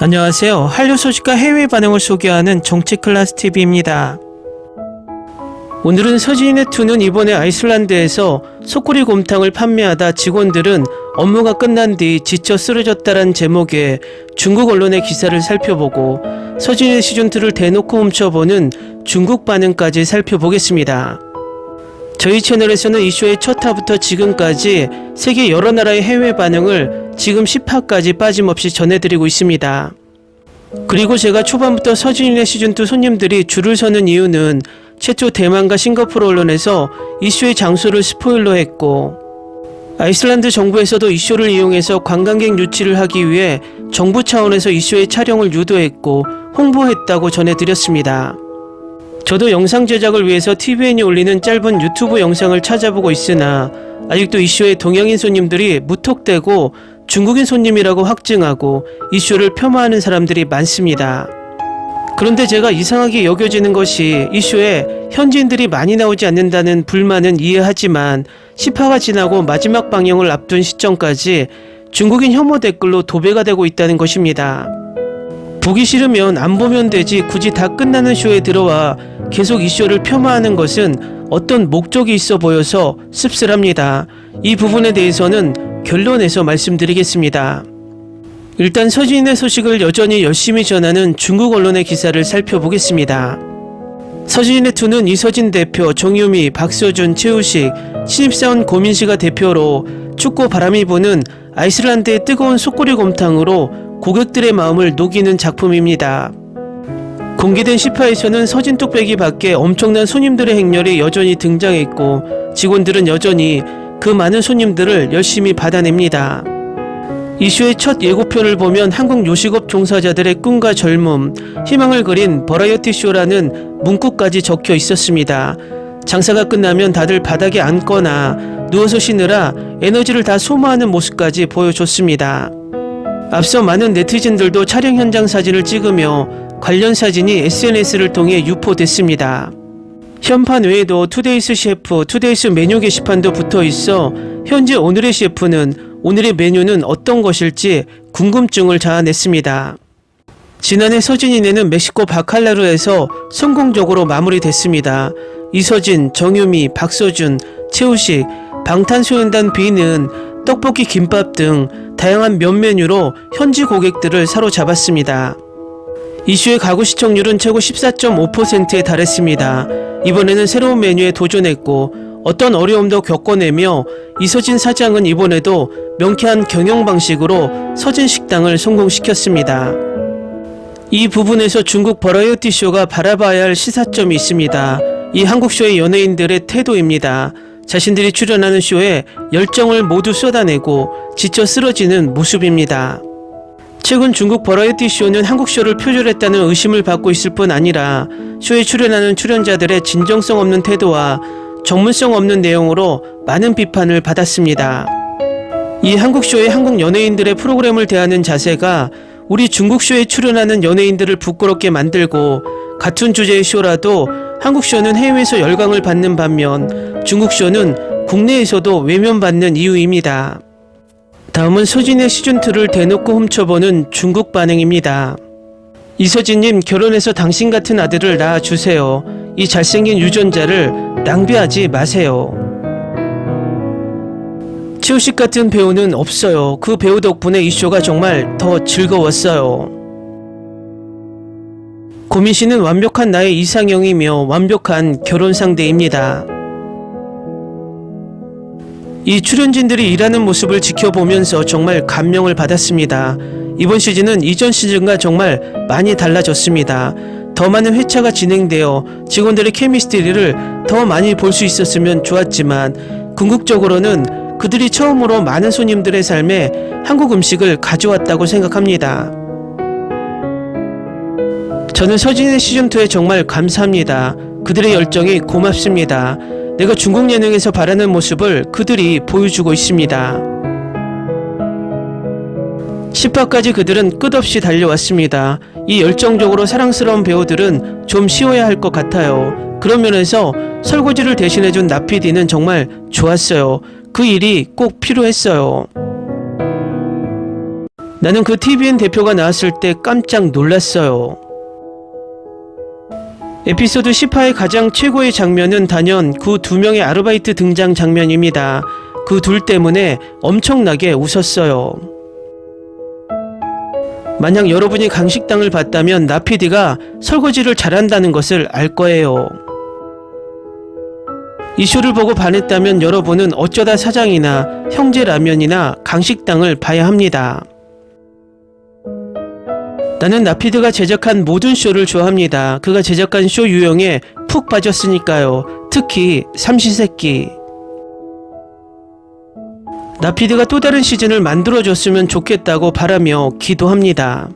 안녕하세요. 한류 소식과 해외 반응을 소개하는 정치클래스TV입니다. 오늘은 서진이네2는 이번에 아이슬란드에서 속꼬리 곰탕을 판매하다 직원들은 업무가 끝난 뒤 지쳐 쓰러졌다는 제목의 중국 언론의 기사를 살펴보고 서진이네 시즌2를 대놓고 훔쳐보는 중국 반응까지 살펴보겠습니다. 저희 채널에서는 이 쇼의 첫 화부터 지금까지 세계 여러 나라의 해외 반응을 지금 10화까지 빠짐없이 전해드리고 있습니다. 그리고 제가 초반부터 서진이네 시즌2 손님들이 줄을 서는 이유는 최초 대만과 싱가포르 언론에서 이 쇼의 장소를 스포일러했고 아이슬란드 정부에서도 이 쇼를 이용해서 관광객 유치를 하기 위해 정부 차원에서 이 쇼의 촬영을 유도했고 홍보했다고 전해드렸습니다. 저도 영상 제작을 위해서 TVN이 올리는 짧은 유튜브 영상을 찾아보고 있으나 아직도 이 쇼에 동양인 손님들이 무턱대고 중국인 손님이라고 확증하고 이 쇼를 폄하하는 사람들이 많습니다. 그런데 제가 이상하게 여겨지는 것이 이 쇼에 현지인들이 많이 나오지 않는다는 불만은 이해하지만 10화가 지나고 마지막 방영을 앞둔 시점까지 중국인 혐오 댓글로 도배가 되고 있다는 것입니다. 보기 싫으면 안 보면 되지 굳이 다 끝나는 쇼에 들어와 계속 이 쇼를 폄하하는 것은 어떤 목적이 있어 보여서 씁쓸합니다. 이 부분에 대해서는 결론에서 말씀드리겠습니다. 일단 서진이네 소식을 여전히 열심히 전하는 중국 언론의 기사를 살펴보겠습니다. 서진이네2는 이서진 대표, 정유미, 박서준, 최우식, 신입사원 고민씨가 대표로 춥고 바람이 부는 아이슬란드의 뜨거운 속꼬리 곰탕으로 고객들의 마음을 녹이는 작품입니다. 공개된 10화에서는 서진 뚝배기 밖에 엄청난 손님들의 행렬이 여전히 등장했고 직원들은 여전히 그 많은 손님들을 열심히 받아냅니다. 이 쇼의 첫 예고편을 보면 한국 요식업 종사자들의 꿈과 젊음, 희망을 그린 버라이어티 쇼라는 문구까지 적혀 있었습니다. 장사가 끝나면 다들 바닥에 앉거나 누워서 쉬느라 에너지를 다 소모하는 모습까지 보여줬습니다. 앞서 많은 네티즌들도 촬영 현장 사진을 찍으며 관련 사진이 SNS를 통해 유포됐습니다. 현판 외에도 투데이스 셰프, 투데이스 메뉴 게시판도 붙어 있어 현재 오늘의 셰프는 오늘의 메뉴는 어떤 것일지 궁금증을 자아냈습니다. 지난해 서진이네는 멕시코 바칼라루에서 성공적으로 마무리됐습니다. 이서진, 정유미, 박서준, 최우식, 방탄소년단 B는 떡볶이, 김밥 등 다양한 면 메뉴로 현지 고객들을 사로잡았습니다. 이 쇼의 가구 시청률은 최고 14.5%에 달했습니다. 이번에는 새로운 메뉴에 도전했고 어떤 어려움도 겪어내며 이서진 사장은 이번에도 명쾌한 경영 방식으로 서진 식당을 성공시켰습니다. 이 부분에서 중국 버라이어티 쇼가 바라봐야 할 시사점이 있습니다. 이 한국 쇼의 연예인들의 태도입니다. 자신들이 출연하는 쇼에 열정을 모두 쏟아내고 지쳐 쓰러지는 모습입니다. 최근 중국 버라이어티 쇼는 한국 쇼를 표절했다는 의심을 받고 있을 뿐 아니라 쇼에 출연하는 출연자들의 진정성 없는 태도와 전문성 없는 내용으로 많은 비판을 받았습니다. 이 한국 쇼의 한국 연예인들의 프로그램을 대하는 자세가 우리 중국 쇼에 출연하는 연예인들을 부끄럽게 만들고 같은 주제의 쇼라도 한국 쇼는 해외에서 열광을 받는 반면 중국 쇼는 국내에서도 외면받는 이유입니다. 다음은 서진의 시즌2를 대놓고 훔쳐보는 중국 반응입니다. 이서진님, 결혼해서 당신 같은 아들을 낳아주세요. 이 잘생긴 유전자를 낭비하지 마세요. 최우식 같은 배우는 없어요. 그 배우 덕분에 이 쇼가 정말 더 즐거웠어요. 고민씨는 완벽한 나의 이상형이며 완벽한 결혼 상대입니다. 이 출연진들이 일하는 모습을 지켜보면서 정말 감명을 받았습니다. 이번 시즌은 이전 시즌과 정말 많이 달라졌습니다. 더 많은 회차가 진행되어 직원들의 케미스트리를 더 많이 볼 수 있었으면 좋았지만 궁극적으로는 그들이 처음으로 많은 손님들의 삶에 한국 음식을 가져왔다고 생각합니다. 저는 서진의 시즌2에 정말 감사합니다. 그들의 열정이 고맙습니다. 내가 중국 예능에서 바라는 모습을 그들이 보여주고 있습니다. 10화까지 그들은 끝없이 달려왔습니다. 이 열정적으로 사랑스러운 배우들은 좀 쉬어야 할 것 같아요. 그런 면에서 설거지를 대신해준 나PD는 정말 좋았어요. 그 일이 꼭 필요했어요. 나는 그 TVN 대표가 나왔을 때 깜짝 놀랐어요. 에피소드 10화의 가장 최고의 장면은 단연 그 두 명의 아르바이트 등장 장면입니다. 그 둘 때문에 엄청나게 웃었어요. 만약 여러분이 강식당을 봤다면 나피디가 설거지를 잘한다는 것을 알 거예요. 이 쇼를 보고 반했다면 여러분은 어쩌다 사장이나 형제라면이나 강식당을 봐야 합니다. 나는 나피드가 제작한 모든 쇼를 좋아합니다. 그가 제작한 쇼 유형에 푹 빠졌으니까요. 특히 삼시세끼. 나피드가 또 다른 시즌을 만들어줬으면 좋겠다고 바라며 기도합니다.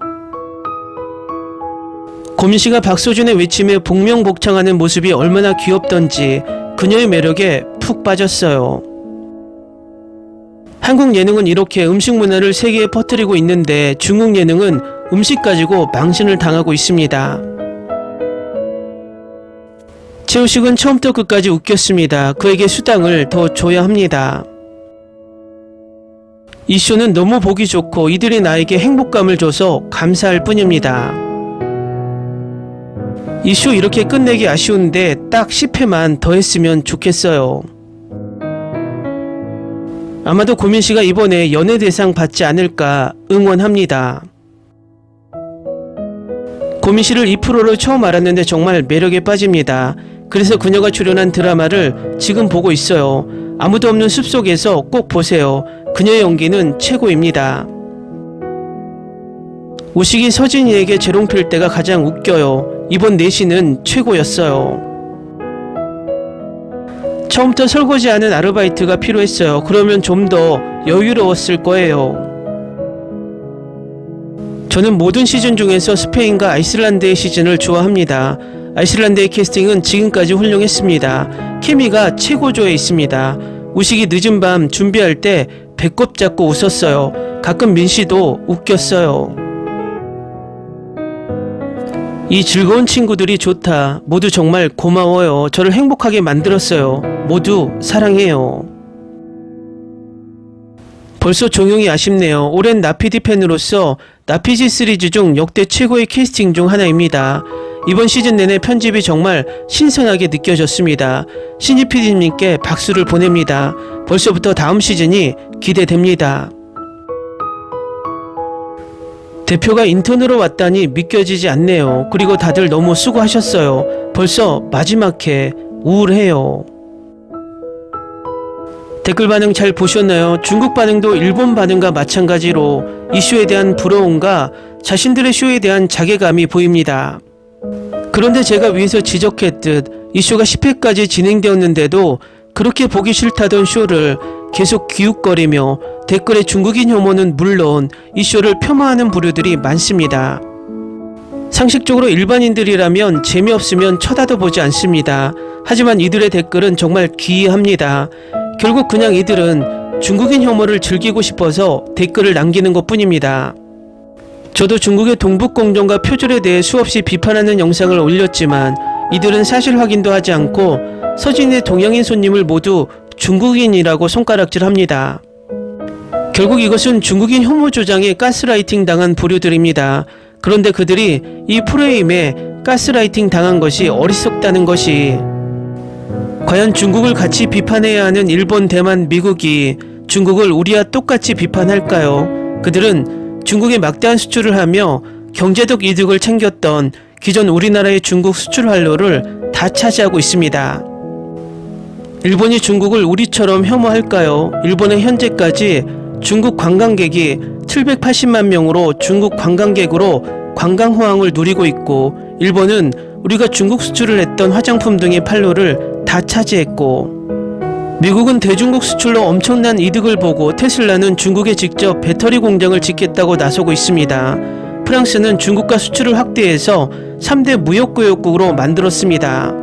고민씨가 박소준의 외침에 복명복창하는 모습이 얼마나 귀엽던지 그녀의 매력에 푹 빠졌어요. 한국 예능은 이렇게 음식 문화를 세계에 퍼뜨리고 있는데 중국 예능은 음식 가지고 망신을 당하고 있습니다. 최우식은 처음부터 끝까지 웃겼습니다. 그에게 수당을 더 줘야 합니다. 이 쇼는 너무 보기 좋고 이들이 나에게 행복감을 줘서 감사할 뿐입니다. 이 쇼 이렇게 끝내기 아쉬운데 딱 10회만 더 했으면 좋겠어요. 아마도 고민씨가 이번에 연예대상 받지 않을까 응원합니다. 고민씨를 이 프로로 처음 알았는데 정말 매력에 빠집니다. 그래서 그녀가 출연한 드라마를 지금 보고 있어요. 아무도 없는 숲속에서 꼭 보세요. 그녀의 연기는 최고입니다. 오식이 서진이에게 재롱필 때가 가장 웃겨요. 이번 내신은 최고였어요. 처음부터 설거지하는 아르바이트가 필요했어요. 그러면 좀 더 여유로웠을 거예요. 저는 모든 시즌 중에서 스페인과 아이슬란드의 시즌을 좋아합니다. 아이슬란드의 캐스팅은 지금까지 훌륭했습니다. 케미가 최고조에 있습니다. 우식이 늦은 밤 준비할 때 배꼽 잡고 웃었어요. 가끔 민씨도 웃겼어요. 이 즐거운 친구들이 좋다. 모두 정말 고마워요. 저를 행복하게 만들었어요. 모두 사랑해요. 벌써 종용이 아쉽네요. 오랜 나피디 팬으로서 나피지 시리즈 중 역대 최고의 캐스팅 중 하나입니다. 이번 시즌 내내 편집이 정말 신선하게 느껴졌습니다. 신입 PD님께 박수를 보냅니다. 벌써부터 다음 시즌이 기대됩니다. 대표가 인턴으로 왔다니 믿겨지지 않네요. 그리고 다들 너무 수고하셨어요. 벌써 마지막 회 우울해요. 댓글 반응 잘 보셨나요? 중국 반응도 일본 반응과 마찬가지로 이 쇼에 대한 부러움과 자신들의 쇼에 대한 자괴감이 보입니다. 그런데 제가 위에서 지적했듯 이 쇼가 10회까지 진행되었는데도 그렇게 보기 싫다던 쇼를 계속 기웃거리며 댓글에 중국인 혐오는 물론 이 쇼를 폄하하는 부류들이 많습니다. 상식적으로 일반인들이라면 재미없으면 쳐다도 보지 않습니다. 하지만 이들의 댓글은 정말 기이합니다. 결국 그냥 이들은 중국인 혐오를 즐기고 싶어서 댓글을 남기는 것 뿐입니다. 저도 중국의 동북공정과 표절에 대해 수없이 비판하는 영상을 올렸지만 이들은 사실 확인도 하지 않고 서진의 동양인 손님을 모두 중국인이라고 손가락질합니다. 결국 이것은 중국인 혐오 조장에 가스라이팅 당한 부류들입니다. 그런데 그들이 이 프레임에 가스라이팅 당한 것이 어리석다는 것이 과연 중국을 같이 비판해야 하는 일본, 대만, 미국이 중국을 우리와 똑같이 비판할까요? 그들은 중국에 막대한 수출을 하며 경제적 이득을 챙겼던 기존 우리나라의 중국 수출 활로를 다 차지하고 있습니다. 일본이 중국을 우리처럼 혐오할까요? 일본은 현재까지 중국 관광객이 780만 명으로 중국 관광객으로 관광호황을 누리고 있고 일본은 우리가 중국 수출을 했던 화장품 등의 판로를 다 차지했고 미국은 대중국 수출로 엄청난 이득을 보고 테슬라는 중국에 직접 배터리 공장을 짓겠다고 나서고 있습니다. 프랑스는 중국과 수출을 확대해서 3대 무역교역국으로 만들었습니다.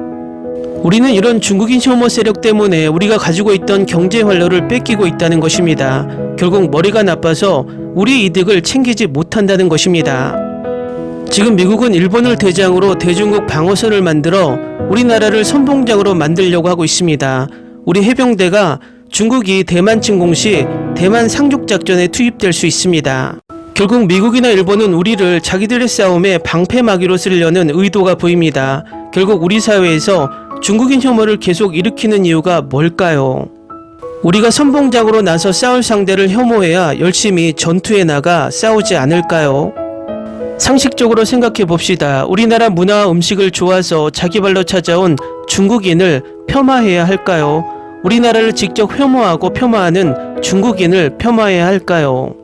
우리는 이런 중국인 혐오 세력 때문에 우리가 가지고 있던 경제 활로를 뺏기고 있다는 것입니다. 결국 머리가 나빠서 우리 이득을 챙기지 못한다는 것입니다. 지금 미국은 일본을 대장으로 대중국 방어선을 만들어 우리나라를 선봉장으로 만들려고 하고 있습니다. 우리 해병대가 중국이 대만 침공 시 대만 상륙작전에 투입될 수 있습니다. 결국 미국이나 일본은 우리를 자기들의 싸움에 방패막이로 쓰려는 의도가 보입니다. 결국 우리 사회에서 중국인 혐오를 계속 일으키는 이유가 뭘까요? 우리가 선봉장으로 나서 싸울 상대를 혐오해야 열심히 전투에 나가 싸우지 않을까요? 상식적으로 생각해 봅시다. 우리나라 문화와 음식을 좋아서 자기 발로 찾아온 중국인을 폄하해야 할까요? 우리나라를 직접 혐오하고 폄하하는 중국인을 폄하해야 할까요?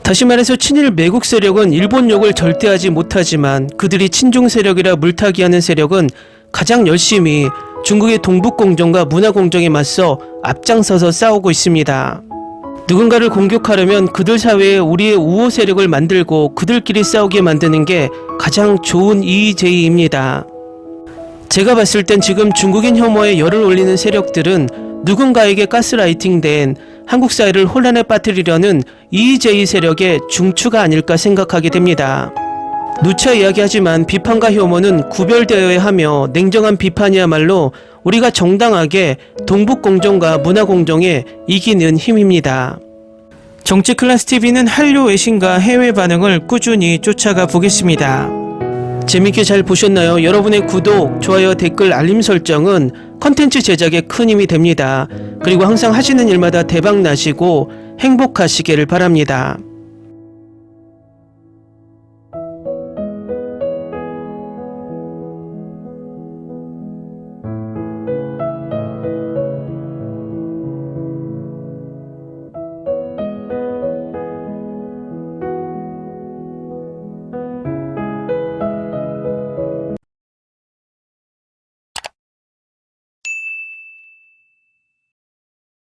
다시 말해서 친일 매국 세력은 일본욕을 절대 하지 못하지만 그들이 친중 세력이라 물타기하는 세력은 가장 열심히 중국의 동북공정과 문화공정에 맞서 앞장서서 싸우고 있습니다. 누군가를 공격하려면 그들 사회에 우리의 우호 세력을 만들고 그들끼리 싸우게 만드는 게 가장 좋은 EJ입니다. 제가 봤을 땐 지금 중국인 혐오에 열을 올리는 세력들은 누군가에게 가스라이팅된 한국 사회를 혼란에 빠뜨리려는 EJ 세력의 중추가 아닐까 생각하게 됩니다. 누차 이야기하지만 비판과 혐오는 구별되어야 하며 냉정한 비판이야말로 우리가 정당하게 동북공정과 문화공정에 이기는 힘입니다. 정치클래스TV는 한류 외신과 해외 반응을 꾸준히 쫓아가 보겠습니다. 재밌게 잘 보셨나요? 여러분의 구독, 좋아요, 댓글, 알림 설정은 컨텐츠 제작에 큰 힘이 됩니다. 그리고 항상 하시는 일마다 대박 나시고 행복하시기를 바랍니다.